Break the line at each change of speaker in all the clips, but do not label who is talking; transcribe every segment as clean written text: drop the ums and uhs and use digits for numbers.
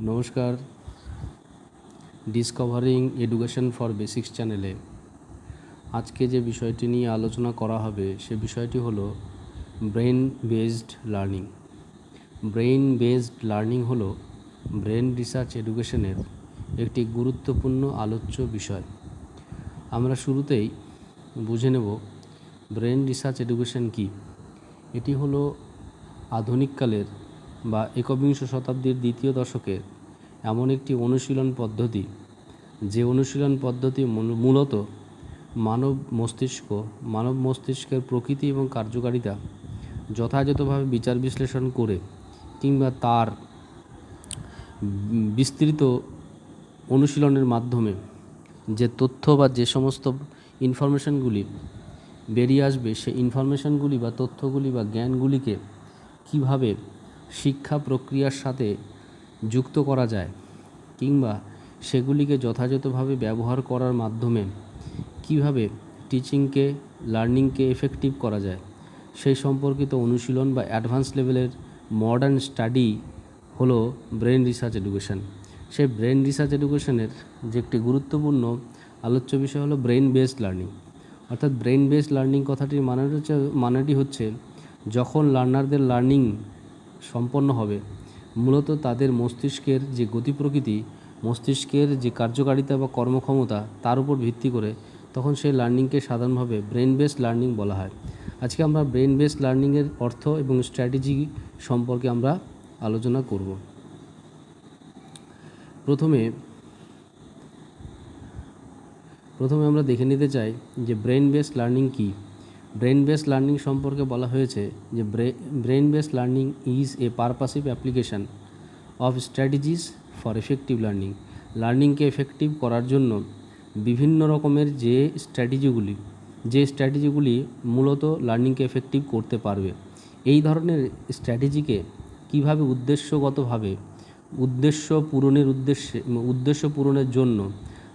নমস্কার। Discovering education for basics চ্যানেলে আজকে যে বিষয়টি নিয়ে আলোচনা করা হবে সে বিষয়টি হলো brain based learning. Brain based learning হলো ব্রেন রিসার্চ এডুকেশনের একটি গুরুত্বপূর্ণ আলোচ্য বিষয়। আমরা শুরুতেই বুঝে নেব ব্রেন রিসার্চ এডুকেশন কী। এটি হলো আধুনিককালের বা একবিংশ শতাব্দীর দ্বিতীয় দশকের এমন একটি অনুশীলন পদ্ধতি, যে অনুশীলন পদ্ধতি মূলত মানব মস্তিষ্কের প্রকৃতি এবং কার্যকারিতা যথাযথভাবে বিচার বিশ্লেষণ করে কিংবা তার বিস্তৃত অনুশীলনের মাধ্যমে যে তথ্য বা যে সমস্ত ইনফরমেশনগুলি বেরিয়ে আসবে, সেই ইনফরমেশনগুলি বা তথ্যগুলি বা জ্ঞানগুলিকে কিভাবে শিক্ষা প্রক্রিয়ার সাথে যুক্ত করা যায় কিংবা সেগুলিকে যথাযথভাবে ব্যবহার করার মাধ্যমে কিভাবে লার্নিংকে এফেক্টিভ করা যায়, সেই সম্পর্কিত অনুশীলন বা অ্যাডভান্স লেভেলের মডার্ন স্টাডি হলো ব্রেন রিসার্চ এডুকেশন। সেই ব্রেন রিসার্চ এডুকেশনের যে একটি গুরুত্বপূর্ণ আলোচ্য বিষয় হলো ব্রেন বেসড লার্নিং। অর্থাৎ ব্রেন বেসড লার্নিং কথাটির মানেটি হচ্ছে যখন লার্নারদের লার্নিং সম্পন্ন হবে, মূলত তাদের মস্তিষ্কের যে গতি প্রকৃতি, মস্তিষ্কের যে কার্যকারিতা বা কর্মক্ষমতা তার উপর ভিত্তি করে তখন সেই লার্নিংকে সাধারণভাবে ব্রেন বেসড লার্নিং বলা হয়। আজকে আমরা ব্রেন বেসড লার্নিংয়ের অর্থ এবং স্ট্র্যাটেজি সম্পর্কে আমরা আলোচনা করব। প্রথমে আমরা দেখে নিতে চাই যে ব্রেন বেসড লার্নিং কী। ব্রেন বেসড লার্নিং সম্পর্কে বলা হয়েছে যে brain based learning is a purposive application of strategies for effective learning. লার্নিংকে এফেক্টিভ করার জন্য বিভিন্ন রকমের যে স্ট্র্যাটেজিগুলি মূলত লার্নিংকে এফেক্টিভ করতে পারবে, এই ধরনের স্ট্র্যাটেজিকে কীভাবে উদ্দেশ্য পূরণের জন্য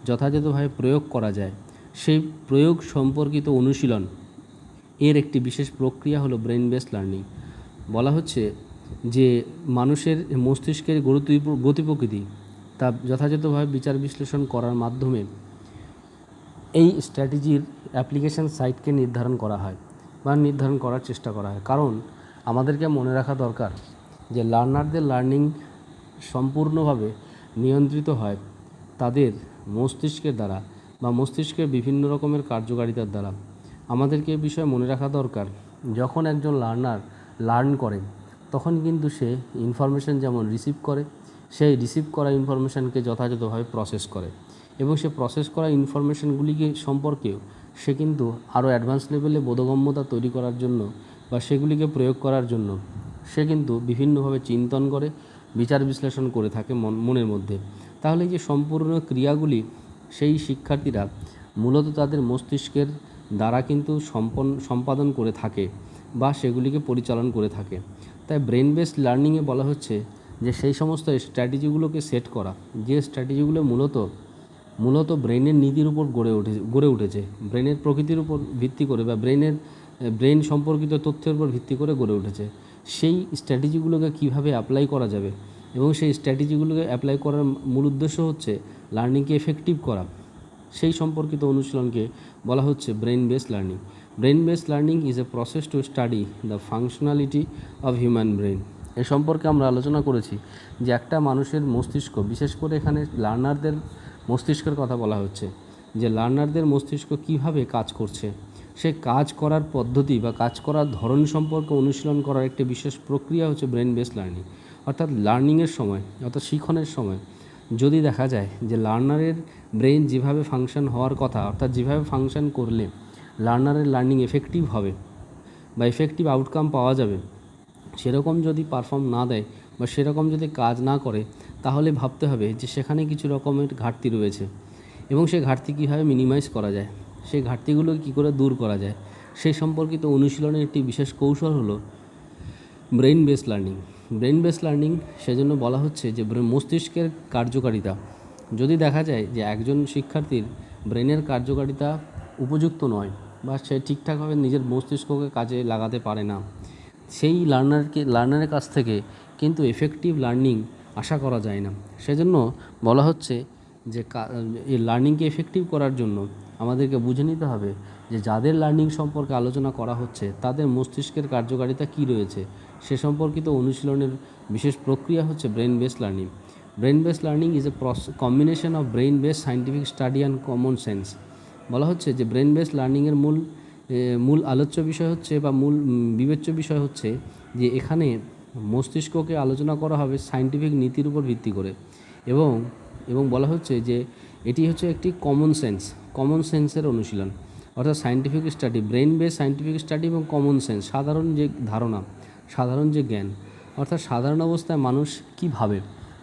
যথাযথভাবে প্রয়োগ করা যায়, সেই প্রয়োগ সম্পর্কিত অনুশীলন এর একটি বিশেষ প্রক্রিয়া হলো ব্রেন বেসড লার্নিং। বলা হচ্ছে যে মানুষের মস্তিষ্কের গতি প্রকৃতি তা যথাযথভাবে বিচার বিশ্লেষণ করার মাধ্যমে এই স্ট্র্যাটেজির অ্যাপ্লিকেশন সাইটকে নির্ধারণ করার চেষ্টা করা হয়। কারণ আমাদেরকে মনে রাখা দরকার যে লার্নারদের লার্নিং সম্পূর্ণভাবে নিয়ন্ত্রিত হয় তাদের মস্তিষ্কের দ্বারা বা মস্তিষ্কের বিভিন্ন রকমের কার্যকারিতার দ্বারা। আমাদেরকে এই বিষয়ে মনে রাখা দরকার, যখন একজন লার্নার লার্ন করে তখন কিন্তু সে ইনফরমেশান যেমন রিসিভ করে, সেই রিসিভ করা ইনফরমেশানকে যথাযথভাবে প্রসেস করে এবং সে প্রসেস করা ইনফরমেশানগুলিকে সম্পর্কেও সে কিন্তু আরও অ্যাডভান্স লেভেলে বোধগম্যতা তৈরি করার জন্য বা সেগুলিকে প্রয়োগ করার জন্য সে কিন্তু বিভিন্নভাবে চিন্তন করে, বিচার বিশ্লেষণ করে থাকে মনের মধ্যে। তাহলে এই যে সম্পূর্ণ ক্রিয়াগুলি সেই শিক্ষার্থীরা মূলত তাদের মস্তিষ্কের দ্বারা কিন্তু সম্পাদন করে থাকে বা সেগুলিকে পরিচালন করে থাকে। তাই ব্রেন বেসড লার্নিংয়ে বলা হচ্ছে যে সেই সমস্ত স্ট্র্যাটেজিগুলোকে সেট করা, যে স্ট্র্যাটেজিগুলো মূলত ব্রেনের নীতির উপর গড়ে উঠেছে, ব্রেনের প্রকৃতির উপর ভিত্তি করে বা ব্রেন সম্পর্কিত তথ্যের উপর ভিত্তি করে গড়ে উঠেছে, সেই স্ট্র্যাটেজিগুলোকে কীভাবে অ্যাপ্লাই করা যাবে এবং সেই স্ট্র্যাটেজিগুলোকে অ্যাপ্লাই করার মূল উদ্দেশ্য হচ্ছে লার্নিংকে এফেক্টিভ করা, সেই সম্পর্কিত অনুশীলনকে বলা হচ্ছে brain based learning. Brain based learning is a process to study the functionality of human brain. এ সম্পর্কে আমরা আলোচনা করেছি যে একটা মানুষের মস্তিষ্ক, বিশেষ করে এখানে লার্নারদের মস্তিষ্কের কথা বলা হচ্ছে, যে লার্নারদের মস্তিষ্ক কীভাবে কাজ করছে, সে কাজ করার পদ্ধতি বা কাজ করার ধরন সম্পর্কে অনুশীলন করার একটি বিশেষ প্রক্রিয়া হচ্ছে ব্রেন বেসড লার্নিং। অর্থাৎ শিখনের সময় যদি দেখা যায় যে লার্নারের ব্রেন যেভাবে ফাংশন হওয়ার কথা, অর্থাৎ যেভাবে ফাংশন করলে লার্নারের লার্নিং এফেক্টিভ হবে বা এফেক্টিভ আউটকাম পাওয়া যাবে, সেরকম যদি পারফর্ম না দেয় বা সেরকম যদি কাজ না করে, তাহলে ভাবতে হবে যে সেখানে কিছু রকমের ঘাটতি রয়েছে এবং সেই ঘাটতি কীভাবে মিনিমাইজ করা যায়, সেই ঘাটতিগুলো কী করে দূর করা যায়, সেই সম্পর্কিত অনুশীলনের একটি বিশেষ কৌশল হলো brain based learning. Brain based learning সেজন্য বলা হচ্ছে যে মস্তিষ্কের কার্যকারিতা যদি দেখা যায় যে একজন শিক্ষার্থীর ব্রেনের কার্যকারিতা উপযুক্ত নয় বা সে ঠিকঠাকভাবে নিজের মস্তিষ্ককে কাজে লাগাতে পারে না, সেই লার্নারের কাছ থেকে কিন্তু এফেক্টিভ লার্নিং আশা করা যায় না। সেজন্য বলা হচ্ছে যে এই লার্নিংকে এফেক্টিভ করার জন্য আমাদেরকে বুঝে নিতে হবে যে যাদের লার্নিং সম্পর্কে আলোচনা করা হচ্ছে তাদের মস্তিষ্কের কার্যকারিতা কী রয়েছে সে সম্পর্কিত অনুশীলনের বিশেষ প্রক্রিয়া হচ্ছে brain base learning. Brain base learning is A combination of brain base scientific study and common sense. বলা হচ্ছে যে ব্রেন বেস লার্নিংয়ের মূল আলোচ্য বিষয় হচ্ছে বা মূল বিবেচ্য বিষয় হচ্ছে যে এখানে মস্তিষ্ককে আলোচনা করা হবে সায়েন্টিফিক নীতির উপর ভিত্তি করে এবং বলা হচ্ছে যে এটি হচ্ছে একটি কমন সেন্সের অনুশীলন, অর্থাৎ scientific study, brain base scientific study এবং কমন সেন্স, সাধারণ যে ধারণা, সাধারণ যে জ্ঞান, অর্থাৎ সাধারণ অবস্থায় মানুষ কী ভাবে,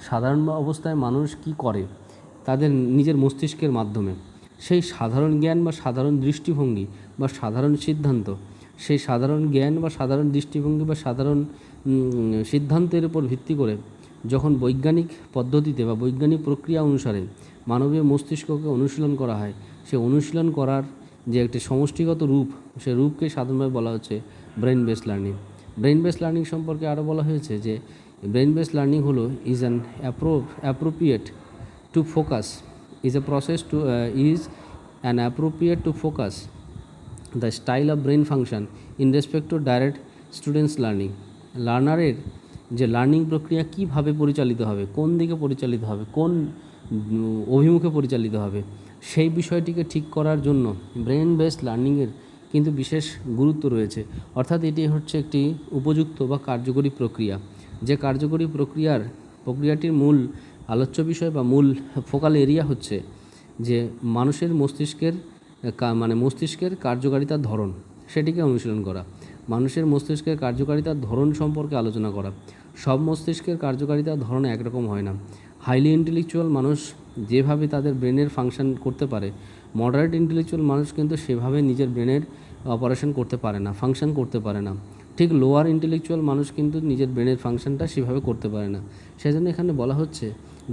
সাধারণ অবস্থায় মানুষ কি করে তাদের নিজের মস্তিষ্কের মাধ্যমে, সেই সাধারণ জ্ঞান বা সাধারণ দৃষ্টিভঙ্গি বা সাধারণ সিদ্ধান্ত, সেই সাধারণ জ্ঞান বা সাধারণ দৃষ্টিভঙ্গি বা সাধারণ সিদ্ধান্তের উপর ভিত্তি করে যখন বৈজ্ঞানিক পদ্ধতিতে বা বৈজ্ঞানিক প্রক্রিয়া অনুসারে মানবীয় মস্তিষ্ককে অনুশীলন করা হয়, সে অনুশীলন করার যে একটি সমষ্টিগত রূপ, সে রূপকে সাধারণভাবে বলা হচ্ছে brain base learning. Brain base learning সম্পর্কে আরও বলা হয়েছে যে ব্রেন বেস লার্নিং হলো is an appropriate to focus is a process to is an appropriate to focus the style of brain function in respect to direct students learning. লার্নারের যে learning প্রক্রিয়া কীভাবে পরিচালিত হবে, কোন দিকে পরিচালিত হবে, কোন অভিমুখে পরিচালিত হবে, সেই বিষয়টিকে ঠিক করার জন্য ব্রেন বেস লার্নিংয়ের কিন্তু বিশেষ গুরুত্ব রয়েছে। অর্থাৎ এটি হচ্ছে একটি উপযুক্ত বা কার্যকরী প্রক্রিয়া, যে কার্যকরী প্রক্রিয়াটির মূল আলোচ্য বিষয় বা মূল ফোকাল এরিয়া হচ্ছে যে মানুষের মস্তিষ্কের কার্যকারিতার ধরন, সেটিকে অনুশীলন করা, মানুষের মস্তিষ্কের কার্যকারিতার ধরন সম্পর্কে আলোচনা করা। সব মস্তিষ্কের কার্যকারিতার ধরন একরকম হয় না। হাইলি ইন্টেলেকচুয়াল মানুষ যেভাবে তাদের ব্রেনের ফাংশন করতে পারে, মডারেট ইন্টেলেকচুয়াল মানুষ কিন্তু সেভাবে নিজের ব্রেনের ফাংশন করতে পারে না। ঠিক লোয়ার ইন্টেলেকচুয়াল মানুষ কিন্তু নিজের ব্রেনের ফাংশনটা সেভাবে করতে পারে না। সেজন্য এখানে বলা হচ্ছে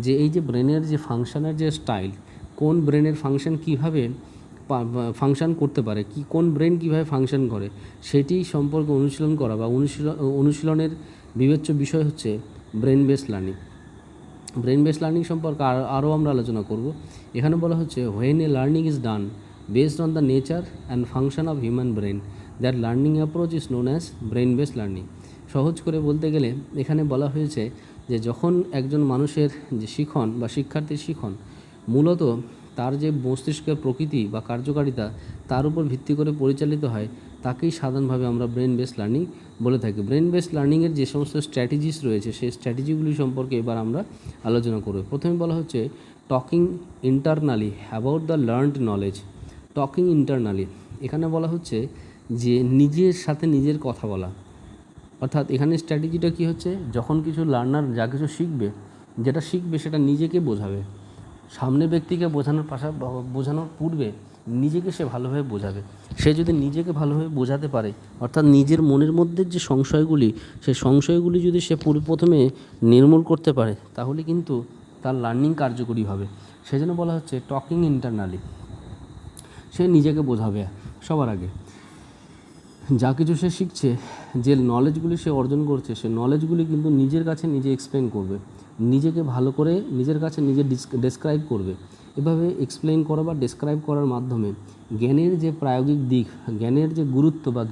যে এই যে ব্রেনের যে ফাংশনের যে স্টাইল, কোন ব্রেনের ফাংশন কীভাবে ফাংশন করতে পারে, কোন ব্রেন কীভাবে ফাংশন করে, সেটি সম্পর্কে অনুশীলন করা বা অনুশীলনের বিবেচ্য বিষয় হচ্ছে brain base learning. Brain base learning সম্পর্কে আরও আমরা আলোচনা করব। এখানে বলা হচ্ছে when a learning is done based on the nature and function of human brain, that learning approach is known as brain base learning. সহজ করে বলতে গেলে এখানে বলা হয়েছে যে যখন একজন মানুষের যে শিখন বা শিক্ষার্থীর শিখন মূলত তার যে মস্তিষ্কের প্রকৃতি বা কার্যকারিতা তার উপর ভিত্তি করে পরিচালিত হয়, তাকেই সাধারণভাবে আমরা ব্রেন বেস লার্নিং বলে থাকি। ব্রেন বেস লার্নিংয়ের যে সমস্ত স্ট্র্যাটেজিস রয়েছে সেই স্ট্র্যাটেজিগুলি সম্পর্কে এবার আমরা আলোচনা করব। প্রথমে বলা হচ্ছে talking internally about the learned knowledge. Talking internally, এখানে বলা হচ্ছে যে নিজের সাথে নিজের কথা বলা, অর্থাৎ এখানে স্ট্র্যাটেজিটা কী হচ্ছে, যখন কিছু লার্নার যা কিছু যেটা শিখবে সেটা নিজেকে বোঝাবে, সামনের ব্যক্তিকে বোঝানোর পূর্বে নিজেকে সে ভালোভাবে বোঝাবে। সে যদি নিজেকে ভালোভাবে বোঝাতে পারে, অর্থাৎ নিজের মনের মধ্যে যে সংশয়গুলি, সেই সংশয়গুলি যদি সে প্রথমে নির্মূল করতে পারে, তাহলে কিন্তু তার লার্নিং কার্যকরী হবে। সেজন্য বলা হচ্ছে টকিং ইন্টারনালি, সে নিজেকে বোঝাবে সবার আগে। যা কিছু সে শিখছে, যে নলেজগুলি সে অর্জন করছে, সে নলেজগুলি কিন্তু নিজের কাছে নিজে এক্সপ্লেন করবে, নিজেকে ভালো করে নিজের কাছে নিজে ডেসক্রাইব করবে। এভাবে এক্সপ্লেন করা বা ডেসক্রাইব করার মাধ্যমে জ্ঞানের যে প্রায়োগিক দিক, জ্ঞানের যে গুরুত্ব বা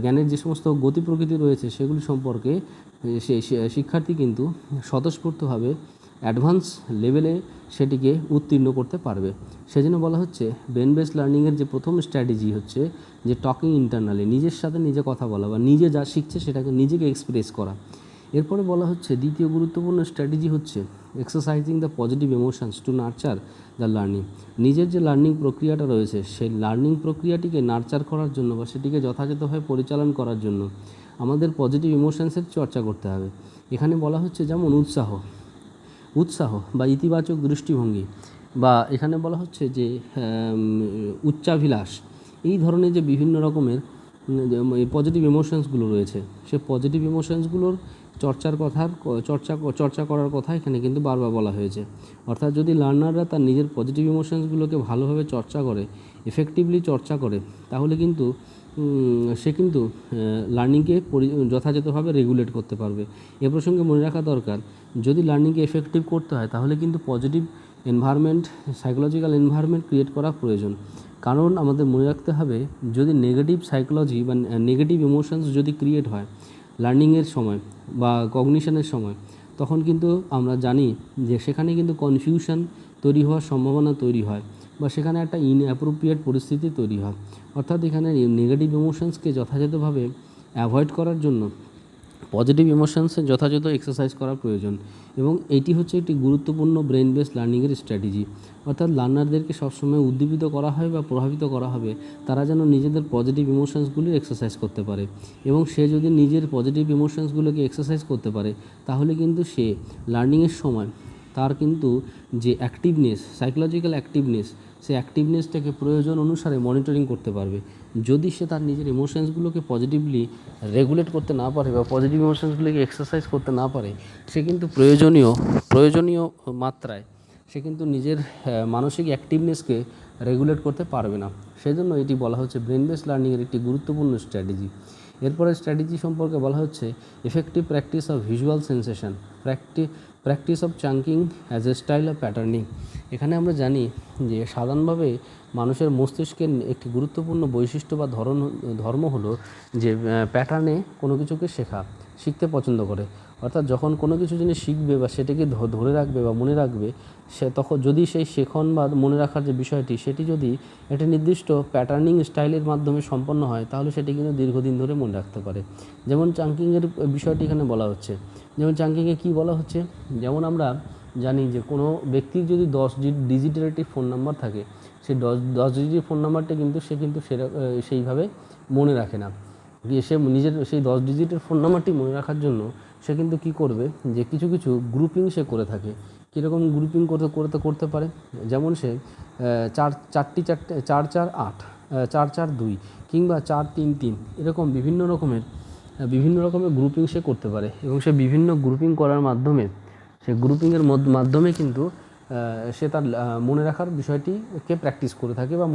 জ্ঞানের যে সমস্ত গতি প্রকৃতি রয়েছে সেগুলি সম্পর্কে সে শিক্ষার্থী কিন্তু স্বতঃস্ফূর্তভাবে অ্যাডভান্স লেভেলে সেটিকে উত্তীর্ণ করতে পারবে। সেজন্য বলা হচ্ছে ব্রেন বেস লার্নিংয়ের যে প্রথম স্ট্র্যাটেজি হচ্ছে যে টকিং ইন্টারনালি, নিজের সাথে নিজে কথা বলা বা নিজে যা শিখছে সেটাকে নিজেকে এক্সপ্রেস করা। এরপরে বলা হচ্ছে দ্বিতীয় গুরুত্বপূর্ণ স্ট্র্যাটেজি হচ্ছে exercising the positive emotions to nurture the learning. নিজের যে লার্নিং প্রক্রিয়াটা রয়েছে সেই লার্নিং প্রক্রিয়াটিকে নার্চার করার জন্য বা সেটিকে যথাযথভাবে পরিচালন করার জন্য আমাদের পজিটিভ ইমোশনসের চর্চা করতে হবে। এখানে বলা হচ্ছে যেমন উৎসাহ বা ইতিবাচক দৃষ্টিভঙ্গি, বা এখানে বলা হচ্ছে যে উচ্চাভিলাষ, এই ধরনের যে বিভিন্ন রকমের পজিটিভ ইমোশনসগুলো রয়েছে, সে পজিটিভ ইমোশনসগুলোর চর্চা করার কথা এখানে কিন্তু বারবার বলা হয়েছে। অর্থাৎ যদি লার্নাররা তার নিজের পজিটিভ ইমোশনসগুলোকে ভালোভাবে চর্চা করে, এফেক্টিভলি চর্চা করে, তাহলে কিন্তু সে কিন্তু লার্নিংকে যথাযথভাবে রেগুলেট করতে পারবে। এ প্রসঙ্গে মনে রাখা দরকার, যদি লার্নিংকে এফেক্টিভ করতে হয় তাহলে কিন্তু positive environment, psychological environment create করা প্রয়োজন। কারণ আমাদের মনে রাখতে হবে, যদি নেগেটিভ সাইকোলজি বা নেগেটিভ ইমোশনস যদি ক্রিয়েট হয় লার্নিংয়ের সময় বা কগনিশনের সময়, তখন কিন্তু আমরা জানি যে সেখানে কিন্তু কনফিউশন তৈরি হওয়ার সম্ভাবনা তৈরি হয় বা সেখানে একটা ইনঅ্যাপ্রোপ্রিয়েট পরিস্থিতি তৈরি হয়। অর্থাৎ এখানে নেগেটিভ ইমোশনসকে যথাযথভাবে অ্যাভয়েড করার জন্য পজিটিভ ইমোশনসের যথাযথ এক্সারসাইজ করা প্রয়োজন। এবং এটি হচ্ছে একটি গুরুত্বপূর্ণ ব্রেন বেস লার্নিংয়ের স্ট্র্যাটেজি। অর্থাৎ লার্নারদেরকে সবসময় উদ্দীপিত করা হয় বা প্রভাবিত করা হবে তারা যেন নিজেদের পজিটিভ ইমোশনসগুলির এক্সারসাইজ করতে পারে। এবং সে যদি নিজের পজিটিভ ইমোশনসগুলোকে এক্সারসাইজ করতে পারে তাহলে কিন্তু সে লার্নিংয়ের সময় তার কিন্তু যে অ্যাক্টিভনেস, সাইকোলজিক্যাল অ্যাক্টিভনেস, সেই অ্যাক্টিভনেসটাকে প্রয়োজন অনুসারে মনিটরিং করতে পারবে। যদি সে তার নিজের ইমোশনসগুলোকে পজিটিভলি রেগুলেট করতে না পারে বা পজিটিভ ইমোশনসগুলোকে এক্সারসাইজ করতে না পারে, সে কিন্তু প্রয়োজনীয় মাত্রায় সে কিন্তু নিজের মানসিক অ্যাক্টিভনেসকে রেগুলেট করতে পারবে না। সেজন্য এটি বলা হচ্ছে ব্রেন বেস লার্নিংয়ের একটি গুরুত্বপূর্ণ স্ট্র্যাটেজি। এরপরে স্ট্র্যাটেজি সম্পর্কে বলা হচ্ছে effective practice of visual sensation, practice of chunking as a style of patterning. এখানে আমরা জানি যে সাধারণভাবে মানুষের মস্তিষ্কের একটি গুরুত্বপূর্ণ বৈশিষ্ট্য বা ধর্ম হলো যে প্যাটার্নে কোনো কিছুকে শিখতে পছন্দ করে। অর্থাৎ যখন কোনো কিছু জিনিস শিখবে বা সেটাকে ধরে রাখবে বা মনে রাখবে, সে তখন যদি সেই শেখন বা মনে রাখার যে বিষয়টি সেটি যদি একটা নির্দিষ্ট প্যাটার্নিং স্টাইলের মাধ্যমে সম্পন্ন হয় তাহলে সেটি কিন্তু দীর্ঘদিন ধরে মনে রাখতে পারে। যেমন চাঙ্কিংয়ের বিষয়টি এখানে বলা হচ্ছে। যেমন চাঙ্কিংয়ে কী বলা হচ্ছে, যেমন আমরা জানি যে কোনো ব্যক্তির যদি 10 ডিজিটের একটি ফোন নাম্বার থাকে, সেই 10 ডিজিটের ফোন নাম্বারটা কিন্তু সে সেইভাবে মনে রাখে না। সে নিজের সেই 10 ডিজিটের ফোন নাম্বারটি মনে রাখার জন্য সে কিন্তু কী করবে, যে কিছু গ্রুপিং সে করে থাকে। কীরকম গ্রুপিং করতে পারে, যেমন সে 4-4-8, 4-4-2 কিংবা 4-3-3 এরকম বিভিন্ন রকমের গ্রুপিং সে করতে পারে। এবং সে বিভিন্ন গ্রুপিং করার মাধ্যমে, সে গ্রুপিংয়ের মাধ্যমে কিন্তু সে তার মনে রাখার বিষয়টিকে প্র্যাকটিস করে থাকে বা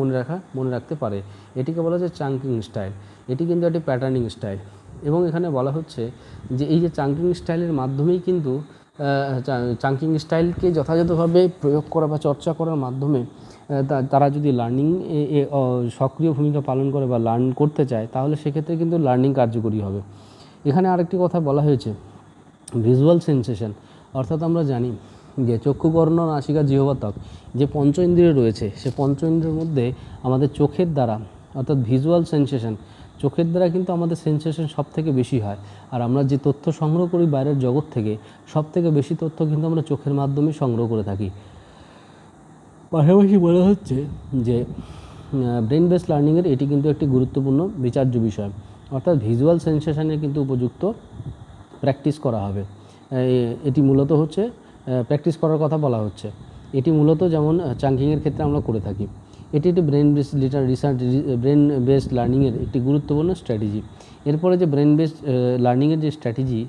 মনে রাখতে পারে। এটিকে বলা যায় চাঙ্কিং স্টাইল। এটি কিন্তু একটি প্যাটার্নিং স্টাইল। এবং এখানে বলা হচ্ছে যে এই যে চাঙ্কিং স্টাইলের মাধ্যমেই কিন্তু চাঙ্কিং স্টাইলকে যথাযথভাবে প্রয়োগ করা বা চর্চা করার মাধ্যমে তারা যদি লার্নিং সক্রিয় ভূমিকা পালন করে বা লার্ন করতে চায় তাহলে সেক্ষেত্রে কিন্তু লার্নিং কার্যকরী হবে। এখানে আরেকটি কথা বলা হয়েছে ভিজুয়াল সেন্সেশন। অর্থাৎ আমরা জানি যে চক্ষু, কর্ণ, নাসিকা, জিহ্বা, ত্বক যে পঞ্চ ইন্দ্রিয় রয়েছে, সে পঞ্চ ইন্দ্রিয়ের মধ্যে আমাদের চোখের দ্বারা, অর্থাৎ ভিজুয়াল সেন্সেশন, চোখের দ্বারা কিন্তু আমাদের সেন্সেশন সবথেকে বেশি হয়। আর আমরা যে তথ্য সংগ্রহ করি বাইরের জগৎ থেকে, সবথেকে বেশি তথ্য কিন্তু আমরা চোখের মাধ্যমে সংগ্রহ করে থাকি। পাশাপাশি বলা হচ্ছে যে ব্রেন বেস লার্নিংয়ের এটি কিন্তু একটি গুরুত্বপূর্ণ বিচার্য বিষয়। অর্থাৎ ভিজুয়াল সেন্সেশনের কিন্তু উপযুক্ত প্র্যাকটিস করা হবে। এটি মূলত হচ্ছে প্র্যাকটিস করার কথা বলা হচ্ছে। এটি মূলত যেমন চাঙ্কিংয়ের ক্ষেত্রে আমরা করে থাকি। এটি একটি ব্রেন বেসড লার্নিংয়ের একটি গুরুত্বপূর্ণ স্ট্র্যাটেজি। এরপরে যে ব্রেন বেসড লার্নিংয়ের যে স্ট্র্যাটেজি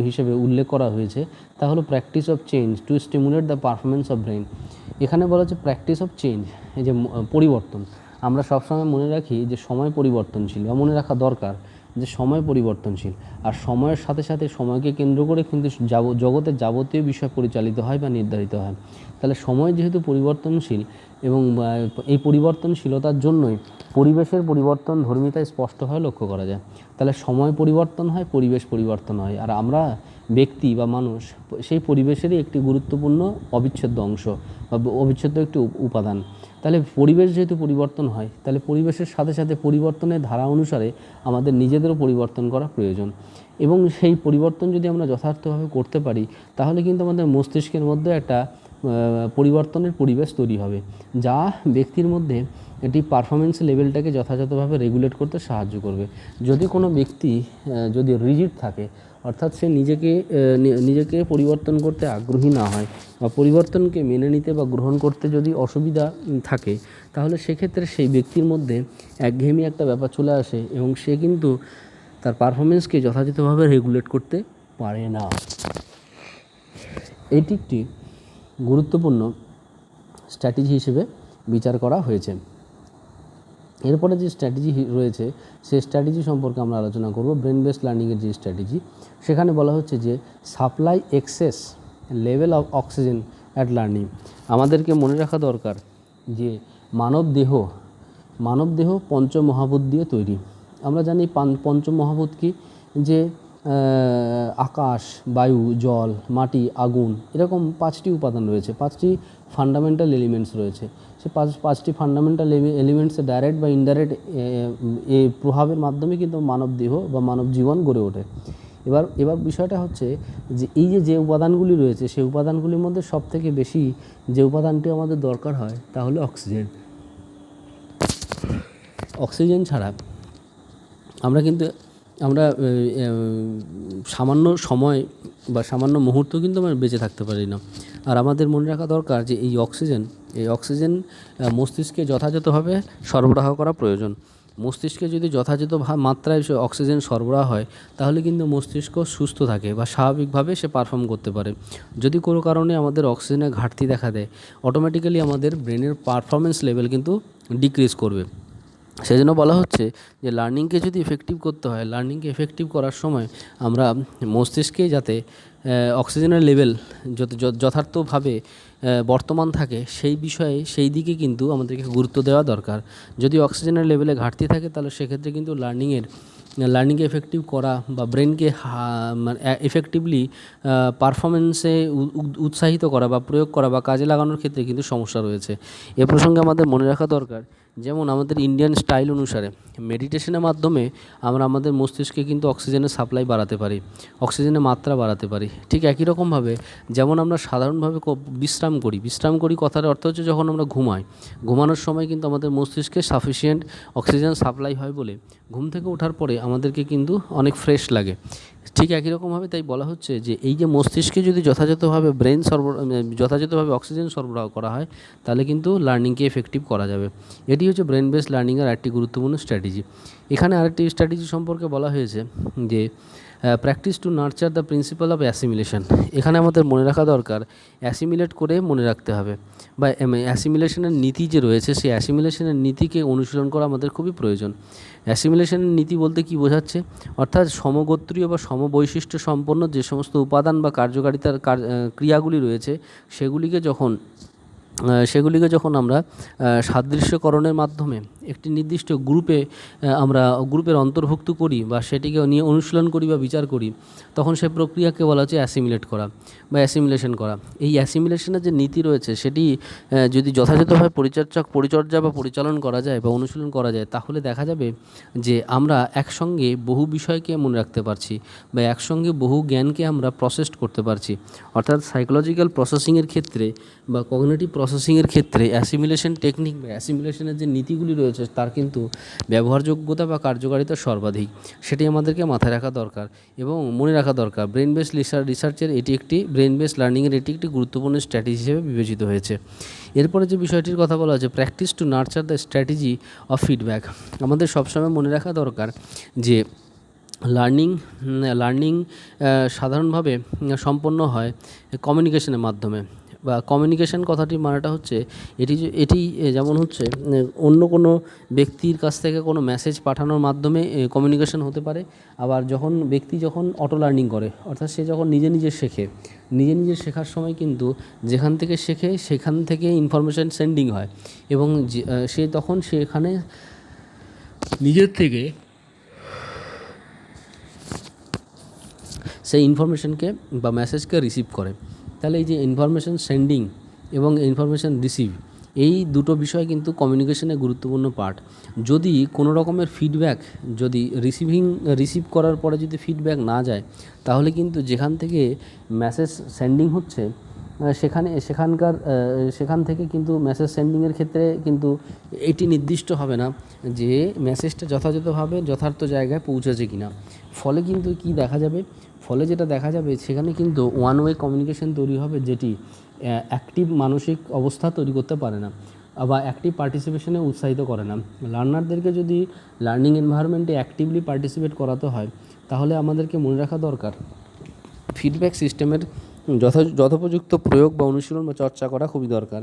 হিসেবে উল্লেখ করা হয়েছে তা হলো practice of change to stimulate the performance of brain. এখানে বলা হচ্ছে প্র্যাকটিস অফ চেঞ্জ, এই যে পরিবর্তন। আমরা সবসময় মনে রাখি যে সময় পরিবর্তনশীল, বা মনে রাখা দরকার যে সময় পরিবর্তনশীল। আর সময়ের সাথে সাথে সময়কে কেন্দ্র করে কিন্তু জগতের যাবতীয় বিষয় পরিচালিত হয় বা নির্ধারিত হয়। তাহলে সময় যেহেতু পরিবর্তনশীল এবং এই পরিবর্তনশীলতার জন্যই পরিবেশের পরিবর্তন ধর্মিতায় স্পষ্টভাবে লক্ষ্য করা যায়। তাহলে সময় পরিবর্তন হয়, পরিবেশ পরিবর্তন হয়, আর আমরা ব্যক্তি বা মানুষ সেই পরিবেশেরই একটি গুরুত্বপূর্ণ অবিচ্ছেদ্য অংশ বা অবিচ্ছেদ্য একটি উপাদান। তাহলে পরিবেশ যেহেতু পরিবর্তন হয়, তাহলে পরিবেশের সাথে সাথে পরিবর্তনের ধারা অনুসারে আমাদের নিজেদেরও পরিবর্তন করা প্রয়োজন। এবং সেই পরিবর্তন যদি আমরা যথার্থভাবে করতে পারি তাহলে কিন্তু আমাদের মস্তিষ্কের মধ্যে একটা পরিবর্তনের পরিবেশ তৈরি হবে, যা ব্যক্তির মধ্যে এটি পারফরমেন্স লেভেলটাকে যথাযথভাবে রেগুলেট করতে সাহায্য করবে। যদি কোনো ব্যক্তি যদি রিজিড থাকে, অর্থাৎ সে নিজেকে পরিবর্তন করতে আগ্রহী না হয় বা পরিবর্তনকে মেনে নিতে বা গ্রহণ করতে যদি অসুবিধা থাকে, তাহলে সেক্ষেত্রে সেই ব্যক্তির মধ্যে একঘেয়েমি একটা ব্যাপার চলে আসে এবং সে কিন্তু তার পারফরমেন্সকে যথাযথভাবে রেগুলেট করতে পারে না। এটি একটি গুরুত্বপূর্ণ স্ট্র্যাটেজি হিসেবে বিচার করা হয়েছে। এরপরে যে স্ট্র্যাটেজি রয়েছে সেই স্ট্র্যাটেজি সম্পর্কে আমরা আলোচনা করব। ব্রেন বেসড লার্নিংয়ের যে স্ট্র্যাটেজি, সেখানে বলা হচ্ছে যে supply excess level of oxygen at learning. আমাদেরকে মনে রাখা দরকার যে মানব দেহ পঞ্চমহাভূত দিয়ে তৈরি। আমরা জানি পঞ্চমহাভূত কি, যে আকাশ, বায়ু, জল, মাটি, আগুন, এরকম 5টি উপাদান রয়েছে, 5টি ফান্ডামেন্টাল এলিমেন্টস রয়েছে। সে পাঁচটি ফান্ডামেন্টাল এলিমেন্টসে ডাইরেক্ট বা ইনডাইরেক্ট প্রভাবের মাধ্যমে কিন্তু মানব দেহ বা মানব জীবন গড়ে ওঠে। এবার বিষয়টা হচ্ছে যে এই যে উপাদানগুলি রয়েছে সেই উপাদানগুলির মধ্যে সবথেকে বেশি যে উপাদানটি আমাদের দরকার হয় তা হলো অক্সিজেন। অক্সিজেন ছাড়া আমরা সামান্য সময় বা সামান্য মুহূর্ত কিন্তু আমরা বেঁচে থাকতে পারি না। আর আমাদের মনে রাখা দরকার যে এই অক্সিজেন মস্তিষ্কে যথাযথভাবে সরবরাহ করা প্রয়োজন। মস্তিষ্কে যদি যথাযথ মাত্রায় অক্সিজেন সরবরাহ হয় তাহলে কিন্তু মস্তিষ্ক সুস্থ থাকে বা স্বাভাবিকভাবে সে পারফর্ম করতে পারে। যদি কোনো কারণে আমাদের অক্সিজেনের ঘাটতি দেখা দেয়, অটোমেটিক্যালি আমাদের ব্রেনের পারফরমেন্স লেভেল কিন্তু ডিক্রিজ করবে। সেজন্য বলা হচ্ছে যে লার্নিংকে যদি এফেক্টিভ করতে হয়, লার্নিংকে এফেক্টিভ করার সময় আমরা মস্তিষ্কে যাতে অক্সিজেনের লেভেল যথার্থভাবে বর্তমান থাকে সেই দিকে কিন্তু আমাদেরকে গুরুত্ব দেওয়া দরকার। যদি অক্সিজেনের লেভেলে ঘাটতি থাকে তাহলে সেক্ষেত্রে কিন্তু লার্নিংকে এফেক্টিভ করা বা ব্রেনকে মানে এফেক্টিভলি পারফরমেন্সে উৎসাহিত করা বা প্রয়োগ করা বা কাজে লাগানোর ক্ষেত্রে কিন্তু সমস্যা রয়েছে। এ প্রসঙ্গে আমাদের মনে রাখা দরকার, যেমন আমাদের ইন্ডিয়ান স্টাইল অনুসারে মেডিটেশনের মাধ্যমে আমরা আমাদের মস্তিষ্কে কিন্তু অক্সিজেনের সাপ্লাই বাড়াতে পারি, অক্সিজেনের মাত্রা বাড়াতে পারি। ঠিক একই রকমভাবে যেমন আমরা সাধারণভাবে বিশ্রাম করি কথার অর্থ হচ্ছে যখন আমরা ঘুমানোর সময় কিন্তু আমাদের মস্তিষ্কে সাফিসিয়েন্ট অক্সিজেন সাপ্লাই হয় বলে ঘুম থেকে ওঠার পরে আমাদেরকে কিন্তু অনেক ফ্রেশ লাগে। ঠিক একই রকমভাবে তাই বলা হচ্ছে যে এই যে মস্তিষ্কে যদি যথাযথভাবে যথাযথভাবে অক্সিজেন সরবরাহ করা হয় তাহলে কিন্তু লার্নিংকে এফেক্টিভ করা যাবে। এটি হচ্ছে ব্রেন বেসড লার্নিংয়ের একটি গুরুত্বপূর্ণ স্ট্র্যাটেজি। এখানে আরেকটি স্ট্র্যাটেজি সম্পর্কে বলা হয়েছে যে practice to nurture the principle of assimilation. এখানে আমাদের মনে রাখা দরকার অ্যাসিমিলেট করে মনে রাখতে হবে, বা অ্যাসিমিলেশনের নীতি যে রয়েছে সেই অ্যাসিমিলেশনের নীতিকে অনুশীলন করা আমাদের খুবই প্রয়োজন। অ্যাসিমিলেশনের নীতি বলতে কী বোঝাচ্ছে, অর্থাৎ সমগোত্রীয় বা সমবৈশিষ্ট্য সম্পন্ন যে সমস্ত উপাদান বা কার্যকারিতার ক্রিয়াগুলি রয়েছে সেগুলিকে যখন আমরা সাদৃশ্যকরণের মাধ্যমে একটি নির্দিষ্ট গ্রুপের অন্তর্ভুক্ত করি বা সেটিকে নিয়ে অনুশীলন করি বা বিচার করি, তখন সেই প্রক্রিয়াকে বলা হচ্ছে অ্যাসিমিলেট করা বা অ্যাসিমিলেশন করা। এই অ্যাসিমিলেশনের যে নীতি রয়েছে সেটি যদি যথাযথভাবে পরিচর্যা বা পরিচালন করা যায় বা অনুশীলন করা যায় তাহলে দেখা যাবে যে আমরা একসঙ্গে বহু বিষয়কে মনে রাখতে পারছি বা একসঙ্গে বহু জ্ঞানকে আমরা প্রসেস করতে পারছি। অর্থাৎ সাইকোলজিক্যাল প্রসেসিংয়ের ক্ষেত্রে বা কগনিটিভ প্রসেসিংয়ের ক্ষেত্রে অ্যাসিমিলেশন টেকনিক বা অ্যাসিমিলেশনের যে নীতিগুলি রয়েছে তার কিন্তু ব্যবহারযোগ্যতা বা কার্যকারিতা সর্বাধিক, সেটি আমাদেরকে মাথায় রাখা দরকার এবং মনে রাখা দরকার। ব্রেন বেসড রিসার্চের ব্রেন বেসড লার্নিংয়ের এটি একটি গুরুত্বপূর্ণ স্ট্র্যাটেজি হিসেবে বিবেচিত হয়েছে। এরপরে যে বিষয়টির কথা বলা হচ্ছে practice to nurture the strategy of feedback. আমাদের সবসময় মনে রাখা দরকার যে লার্নিং সাধারণভাবে সম্পন্ন হয় কমিউনিকেশনের মাধ্যমে, বা কমিউনিকেশন কথাটির মানেটা হচ্ছে এটি যেমন হচ্ছে অন্য কোনো ব্যক্তির কাছ থেকে কোনো মেসেজ পাঠানোর মাধ্যমে কমিউনিকেশন হতে পারে। আবার ব্যক্তি যখন অটো লার্নিং করে, অর্থাৎ সে যখন নিজে শেখার সময় কিন্তু যেখান থেকে শেখে সেখান থেকে ইনফরমেশান সেন্ডিং হয় এবং সে তখন সেখানে নিজের থেকে সেই ইনফরমেশানকে বা মেসেজকে রিসিভ করে। তাহলে এই যে ইনফরমেশান সেন্ডিং এবং ইনফরমেশান রিসিভ, এই দুটো বিষয় কিন্তু কমিউনিকেশনের গুরুত্বপূর্ণ পার্ট। যদি কোনো রকমের ফিডব্যাক রিসিভ করার পরে যদি ফিডব্যাক না যায় তাহলে কিন্তু যেখান থেকে মেসেজ সেন্ডিং হচ্ছে সেখান থেকে কিন্তু মেসেজ সেন্ডিংয়ের ক্ষেত্রে কিন্তু এটি নির্দিষ্ট হবে না যে মেসেজটা যথাযথভাবে যথার্থ জায়গায় পৌঁছেছে কিনা। ফলে কিন্তু যেটা দেখা যাবে সেখানে কিন্তু ওয়ান ওয়ে কমিউনিকেশন তৈরি হবে, যেটি অ্যাক্টিভ মানসিক অবস্থা তৈরি করতে পারে না বা অ্যাক্টিভ পার্টিসিপেশনে উৎসাহিত করে না। লার্নারদেরকে যদি লার্নিং এনভায়রনমেন্টে অ্যাক্টিভলি পার্টিসিপেট করাতে হয় তাহলে আমাদেরকে মনে রাখা দরকার ফিডব্যাক সিস্টেমের যথোপযুক্ত প্রয়োগ বা অনুশীলন বা চর্চা করা খুবই দরকার।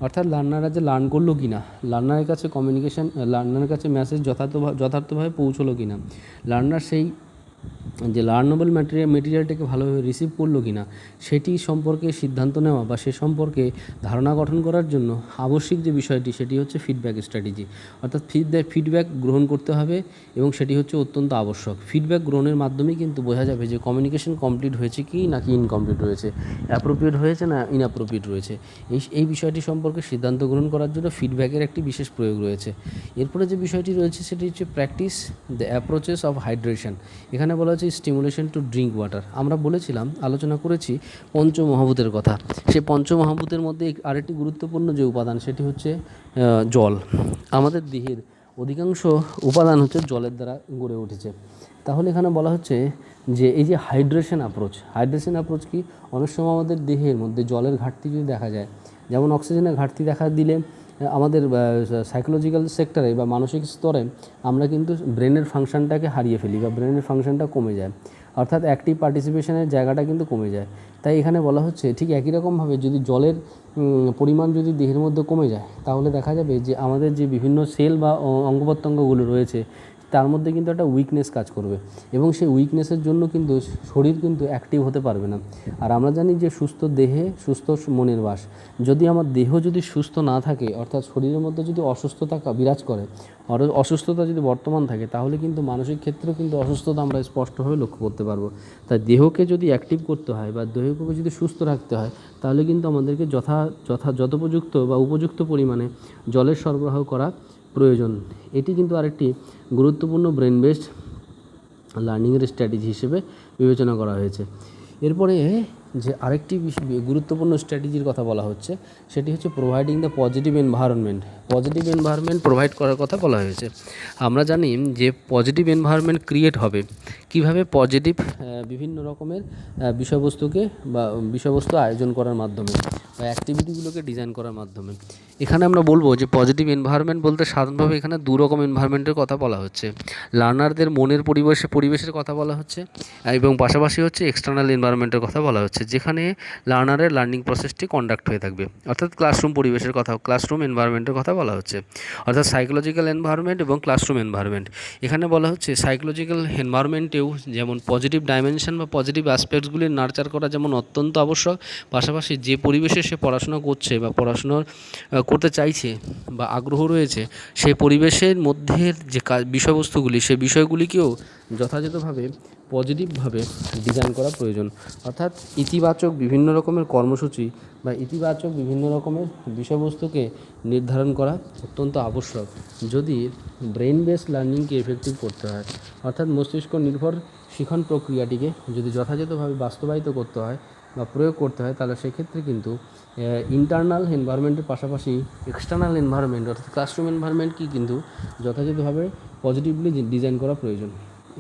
অর্থাৎ লার্নাররা যে লার্ন করলো কি না, লার্নারের কাছে কমিউনিকেশান, লার্নারের কাছে মেসেজ যথার্থভাবে পৌঁছলো কি না, লার্নার সেই যে লার্নেবল মেটেরিয়ালটাকে ভালোভাবে রিসিভ করলো কি না, সেটি সম্পর্কে সিদ্ধান্ত নেওয়া বা সে সম্পর্কে ধারণা গঠন করার জন্য আবশ্যিক যে বিষয়টি সেটি হচ্ছে ফিডব্যাক স্ট্র্যাটেজি। অর্থাৎ ফিডব্যাক গ্রহণ করতে হবে এবং সেটি হচ্ছে অত্যন্ত আবশ্যক। ফিডব্যাক গ্রহণের মাধ্যমেই কিন্তু বোঝা যাবে যে কমিউনিকেশন কমপ্লিট হয়েছে কি নাকি ইনকমপ্লিট রয়েছে, অ্যাপ্রোপ্রিয়েট হয়েছে না ইনঅ্যাপ্রোপ্রিয়েট রয়েছে। এই বিষয়টি সম্পর্কে সিদ্ধান্ত গ্রহণ করার জন্য ফিডব্যাকের একটি বিশেষ প্রয়োগ রয়েছে। এরপরে যে বিষয়টি রয়েছে সেটি হচ্ছে practice the approaches of hydration. এখানে বলা হচ্ছে স্টিমুলেশন টু ড্রিঙ্ক ওয়াটার। আমরা বলেছিলাম, আলোচনা করেছি পঞ্চমহাভূতের কথা। সেই পঞ্চমহাভূতের মধ্যে আরেকটি গুরুত্বপূর্ণ যে উপাদান সেটি হচ্ছে জল। আমাদের দেহের অধিকাংশ উপাদান হচ্ছে জলের দ্বারা গড়ে উঠেছে। তাহলে এখানে বলা হচ্ছে যে এই যে হাইড্রেশন অ্যাপ্রোচ কি, অনেক সময় আমাদের দেহের মধ্যে জলের ঘাটতি যদি দেখা যায়, যেমন অক্সিজেনের ঘাটতি দেখা দিলে আমাদের সাইকোলজিক্যাল সেক্টরে বা মানসিক স্তরে আমরা কিন্তু ব্রেনের ফাংশনটাকে হারিয়ে ফেলি বা ব্রেনের ফাংশনটা কমে যায়, অর্থাৎ অ্যাক্টিভ পার্টিসিপেশনের জায়গাটা কিন্তু কমে যায়। তাই এখানে বলা হচ্ছে ঠিক একই রকমভাবে যদি জলের পরিমাণ যদি দেহের মধ্যে কমে যায়, তাহলে দেখা যাবে যে আমাদের যে বিভিন্ন সেল বা অঙ্গ প্রত্যঙ্গগুলো রয়েছে তার মধ্যে কিন্তু একটা উইকনেস কাজ করবে এবং সেই উইকনেসের জন্য কিন্তু শরীর কিন্তু অ্যাক্টিভ হতে পারবে না। আর আমরা জানি যে সুস্থ দেহে সুস্থ মনের বাস। যদি আমার দেহ যদি সুস্থ না থাকে, অর্থাৎ শরীরের মধ্যে যদি অসুস্থতা বিরাজ করে, অসুস্থতা যদি বর্তমান থাকে, তাহলে কিন্তু মানসিক ক্ষেত্রেও কিন্তু অসুস্থতা আমরা স্পষ্টভাবে লক্ষ্য করতে পারবো। তাই দেহকে যদি অ্যাক্টিভ করতে হয় বা দেহকে যদি সুস্থ রাখতে হয়, তাহলে কিন্তু আমাদেরকে যথোপযুক্ত বা উপযুক্ত পরিমাণে জলের সরবরাহ করা প্রয়োজন। এটি কিন্তু আরেকটি গুরুত্বপূর্ণ ব্রেন বেসড লার্নিংয়ের স্ট্র্যাটেজি হিসেবে বিবেচনা করা হয়েছে। এরপরে যে আরেকটি গুরুত্বপূর্ণ স্ট্র্যাটেজির কথা বলা হচ্ছে সেটি হচ্ছে providing the positive environment provide করার কথা বলা হয়েছে। আমরা জানি যে পজিটিভ এনভায়রনমেন্ট ক্রিয়েট হবে কিভাবে, পজিটিভ বিভিন্ন রকমের বিষয়বস্তু আয়োজন করার মাধ্যমে বা অ্যাক্টিভিটিগুলোকে ডিজাইন করার মাধ্যমে। এখানে আমরা বলবো যে পজিটিভ এনভায়রনমেন্ট বলতে সাধারণভাবে এখানে দু রকম এনভায়রনমেন্টের কথা বলা হচ্ছে। লার্নারদের মনের পরিবেশের কথা বলা হচ্ছে এবং পাশাপাশি হচ্ছে এক্সটার্নাল এনভায়রনমেন্টের কথা বলা হচ্ছে, যেখানে লার্নারের লার্নিং প্রসেসটি কন্ডাক্ট হয়ে থাকবে। অর্থাৎ ক্লাসরুম এনভায়রনমেন্টের কথা বলা হচ্ছে, অর্থাৎ সাইকোলজিক্যাল এনভায়রনমেন্ট এবং ক্লাসরুম এনভায়রনমেন্ট। এখানে বলা হচ্ছে সাইকোলজিক্যাল এনভায়রনমেন্টেও যেমন পজিটিভ ডাইমেনশন বা পজিটিভ অ্যাসপেক্টসগুলি নার্চার করা যেমন অত্যন্ত আবশ্যক, পাশাপাশি যে পরিবেশে সে পড়াশোনা করছে বা পড়াশোনা করতে চাইছে বা আগ্রহ রয়েছে, সেই পরিবেশের মধ্যে যে বিষয়বস্তুগুলি, সেই বিষয়গুলিকেও যথাযথভাবে পজিটিভভাবে ডিজাইন করা প্রয়োজন। অর্থাৎ ইতিবাচক বিভিন্ন রকমের কর্মসূচি বা ইতিবাচক বিভিন্ন রকমের বিষয়বস্তুকে নির্ধারণ করা অত্যন্ত আবশ্যক যদি ব্রেন বেস লার্নিংকে এফেক্টিভ করতে হয়। অর্থাৎ মস্তিষ্ক নির্ভর শিখন প্রক্রিয়াটিকে যদি যথাযথভাবে বাস্তবায়িত করতে হয় বা প্রয়োগ করতে হয়, তাহলে সেক্ষেত্রে কিন্তু ইন্টারনাল এনভায়রনমেন্টের পাশাপাশি এক্সটার্নাল এনভায়রনমেন্ট অর্থাৎ ক্লাসরুম এনভায়রনমেন্টকে কিন্তু যথাযথভাবে পজিটিভলি ডিজাইন করা প্রয়োজন।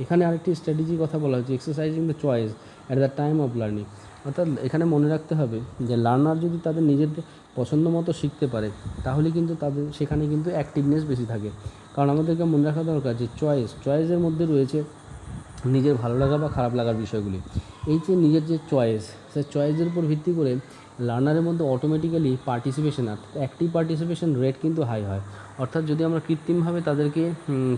এখানে আরেকটি স্ট্র্যাটেজির কথা বলা হচ্ছে exercising the choice at the time of learning. অর্থাৎ এখানে মনে রাখতে হবে যে লার্নার যদি তাদের নিজেদের পছন্দ মতো শিখতে পারে, তাহলে কিন্তু তাদের সেখানে কিন্তু অ্যাক্টিভনেস বেশি থাকে। কারণ আমাদেরকে মনে রাখা দরকার যে চয়েসের মধ্যে রয়েছে নিজের ভালো লাগা বা খারাপ লাগার বিষয়গুলি। এই যে নিজের যে সেই চয়েসের উপর ভিত্তি করে লার্নারের মধ্যে অটোমেটিক্যালি অ্যাক্টিভ পার্টিসিপেশন রেট কিন্তু হাই হয়। অর্থাৎ যদি আমরা কৃত্রিমভাবে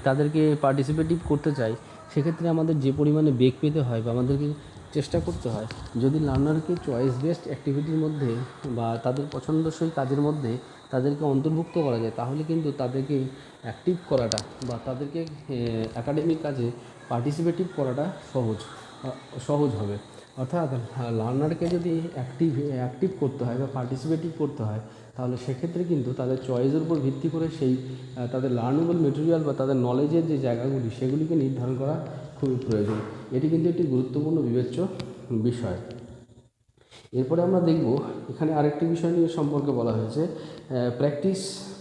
তাদেরকে পার্টিসিপেটিভ করতে চাই, সেক্ষেত্রে আমাদের যে পরিমাণে বেগ পেতে হয় বা আমাদেরকে চেষ্টা করতে হয়, যদি লার্নারকে চয়েস বেসড অ্যাক্টিভিটির মধ্যে বা তাদের পছন্দসই কাজের মধ্যে তাদেরকে অন্তর্ভুক্ত করা যায়, তাহলে কিন্তু তাদেরকে অ্যাক্টিভ করাটা বা তাদেরকে অ্যাকাডেমিক কাজে পার্টিসিপেটিভ করাটা সহজ হবে। অর্থাৎ লার্নারকে যদি অ্যাক্টিভ করতে হয় বা পার্টিসিপেটিভ করতে হয়, তাহলে সেক্ষেত্রে কিন্তু তাদের চয়েসের উপর ভিত্তি করে তাদের লার্নেবল মেটেরিয়াল বা তাদের নলেজের যে জায়গাগুলি সেগুলিকে নির্ধারণ করা খুবই প্রয়োজন। এটি কিন্তু একটি গুরুত্বপূর্ণ বিবেচ্য বিষয়। এরপরে আমরা দেখব এখানে আরেকটি বিষয় নিয়ে সম্পর্কে বলা হয়েছে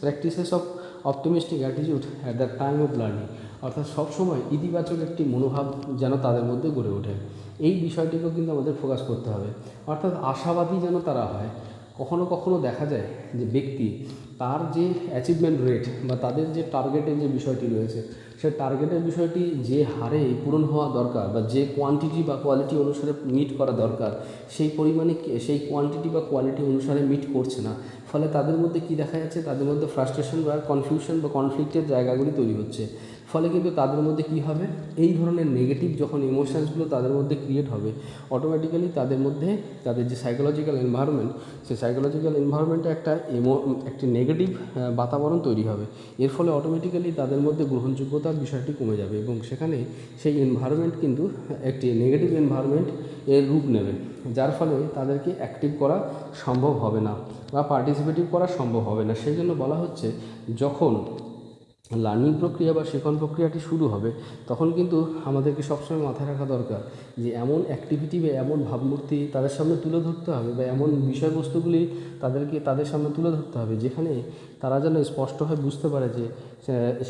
practices of optimistic attitude at the time of learning. অর্থাৎ সবসময় ইতিবাচক একটি মনোভাব যেন তাদের মধ্যে গড়ে ওঠে, এই বিষয়টিকেও কিন্তু আমাদের ফোকাস করতে হবে। অর্থাৎ আশাবাদী যেন তারা হয়। কখনো কখনো দেখা যায় যে ব্যক্তি তার যে অ্যাচিভমেন্ট রেট বা তাদের যে টার্গেটের যে বিষয়টি রয়েছে সে টার্গেটের বিষয়টি যে হারে পূরণ হওয়া দরকার বা যে কোয়ান্টিটি বা কোয়ালিটি অনুসারে মিট করা দরকার সেই পরিমাণে সেই কোয়ান্টিটি বা কোয়ালিটি অনুসারে মিট করছে না, ফলে তাদের মধ্যে কী দেখা যাচ্ছে, তাদের মধ্যে ফ্রাস্ট্রেশন বা কনফিউশন বা কনফ্লিক্টের জায়গাগুলি তৈরি হচ্ছে। ফলে কিন্তু তাদের মধ্যে কী হবে, এই ধরনের নেগেটিভ যখন ইমোশনসগুলো তাদের মধ্যে ক্রিয়েট হবে, অটোমেটিক্যালি তাদের মধ্যে তাদের যে সাইকোলজিক্যাল এনভায়রনমেন্ট, সেই সাইকোলজিক্যাল এনভায়রনমেন্টে একটি নেগেটিভ বাতাবরণ তৈরি হবে। এর ফলে অটোমেটিক্যালি তাদের মধ্যে গ্রহণযোগ্যতার বিষয়টি কমে যাবে এবং সেখানে সেই এনভায়রনমেন্ট কিন্তু একটি নেগেটিভ এনভায়রনমেন্ট এর রূপ নেবে, যার ফলে তাদেরকে অ্যাক্টিভ করা সম্ভব হবে না বা পার্টিসিপেটিভ করা সম্ভব হবে না। সেই জন্য বলা হচ্ছে, যখন লার্নিং প্রক্রিয়া বা শেখন প্রক্রিয়াটি শুরু হবে, তখন কিন্তু আমাদেরকে সবসময় মাথায় রাখা দরকার যে এমন অ্যাক্টিভিটি বা এমন ভাবমূর্তি তাদের সামনে তুলে ধরতে হবে বা এমন বিষয়বস্তুগুলি তাদের সামনে তুলে ধরতে হবে যেখানে তারা যেন স্পষ্টভাবে বুঝতে পারে যে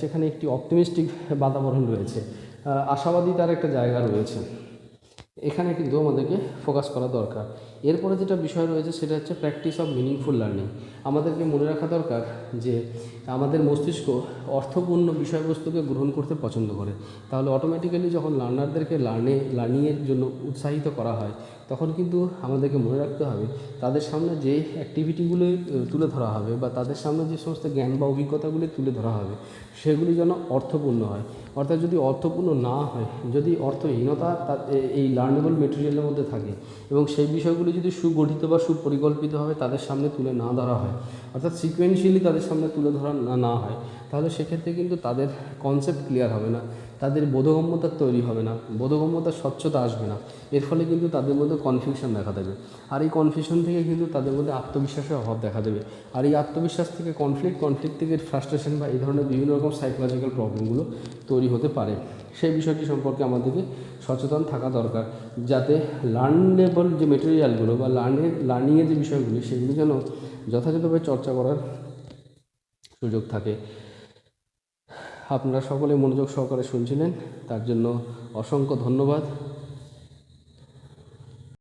সেখানে একটি অপটিমিস্টিক বাতাবরণ রয়েছে, আশাবাদী তার একটা জায়গা রয়েছে। এখানে কিন্তু আমাদেরকে ফোকাস করা দরকার। এরপরে যেটা বিষয় রয়েছে সেটা হচ্ছে প্র্যাকটিস অফ মিনিংফুল লার্নিং। আমাদেরকে মনে রাখা দরকার যে আমাদের মস্তিষ্ক অর্থপূর্ণ বিষয়বস্তুকে গ্রহণ করতে পছন্দ করে। তাহলে অটোমেটিক্যালি যখন লার্নারদেরকে লার্নিংয়ের জন্য উৎসাহিত করা হয়, তখন কিন্তু আমাদেরকে মনে রাখতে হবে তাদের সামনে যে অ্যাক্টিভিটিগুলি তুলে ধরা হবে বা তাদের সামনে যে সমস্ত জ্ঞান বা অভিজ্ঞতাগুলি তুলে ধরা হবে, সেগুলি যেন অর্থপূর্ণ হয়। অর্থাৎ যদি অর্থপূর্ণ না হয়, যদি অর্থহীনতা এই লার্নেবল মেটেরিয়ালের মধ্যে থাকে এবং সেই বিষয়গুলি যদি সুগঠিত বা সুপরিকল্পিতভাবে তাদের সামনে তুলে না ধরা হয়, অর্থাৎ সিকোয়েন্সিয়ালি তাদের সামনে তুলে ধরা না হয়, তাহলে সেক্ষেত্রে কিন্তু তাদের কনসেপ্ট ক্লিয়ার হবে না, তাদের বোধগম্যতা তৈরি হবে না, বোধগম্যতার স্বচ্ছতা আসবে না। এর ফলে কিন্তু তাদের মধ্যে কনফিউশন দেখা দেবে, আর এই কনফিউশন থেকে কিন্তু তাদের মধ্যে আত্মবিশ্বাসের অভাব দেখা দেবে, আর এই আত্মবিশ্বাস থেকে কনফ্লিক্ট থেকে ফ্রাস্ট্রেশন বা এই ধরনের বিভিন্ন রকম সাইকোলজিক্যাল প্রবলেমগুলো তৈরি হতে পারে। সেই বিষয়টি সম্পর্কে আমাদেরকে সচেতন থাকা দরকার, যাতে লার্নেবল যে মেটেরিয়ালগুলো বা লার্নিংয়ের যে বিষয়গুলি, সেগুলি যেন যথাযথভাবে চর্চা করার সুযোগ থাকে। আপনারা সকলে মনোযোগ সহকারে শুনছিলেন, তার জন্য অসংখ্য ধন্যবাদ।